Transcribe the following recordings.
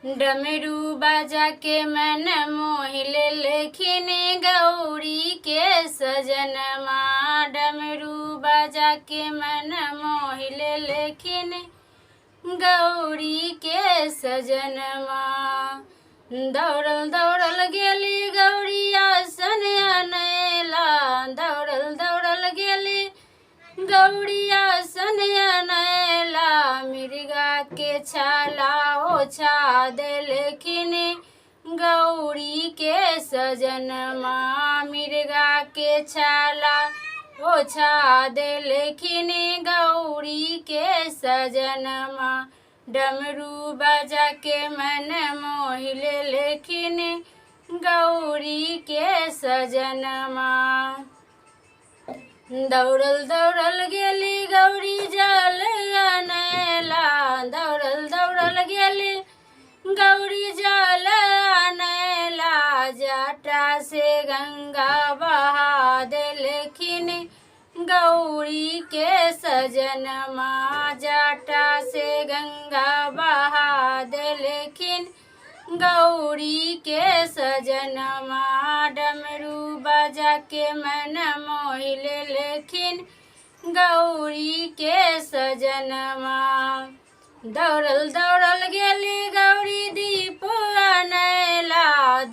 डमरू बाजा के मन मोहिले लेखिन गौरी के सजनमा। डमरू बाजा के मन मोहिले लेखिन गौरी के सजनमा। दौड़ल दौड़ल गेली गौरी आसन अनैला। दौड़ल दौड़ल गेली गौरी आसन अनैला। मिर्गा के छाला ओछा देलखिन गौरी के सजनमा। मिर्गा के छाला ओछा देलखिन गौरी के सजनमा। डमरू बाजा के मन मोहिले लेखिन गौरी के सजनमा। दौड़ल दौड़ल गेली गौरी जल अनैला। दौड़ल दौड़ल गेली गौरी जल अनैला। जटा से गंगा बहा देलखिन गौरी के सजनमा। जटा से गंगा बहा देलखिन गौरी के सजनमा। डमरू बाजा के मन मोहिले लेखिन गौरी के सजनमा। दौड़ल दौड़ल गेली गौरी दीप अनैला।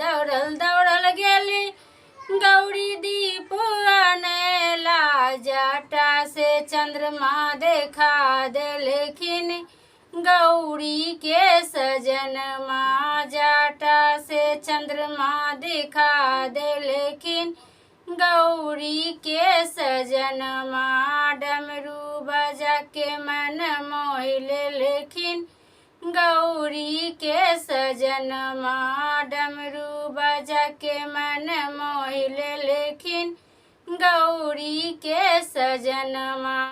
दौड़ल दौड़ल गेली गौरी दीप अनैला। जटा से चंद्रमा देखा देलखिन गौरी के सजनमा। जटा से चंद्रमा देखा देलखिन गौरी के सजनमा। डमरू बाजा के मन मोहिले लेखिन गौरी के सजनमा। डमरू बाजा के मन मोहिले लेखिन गौरी के सजनमा।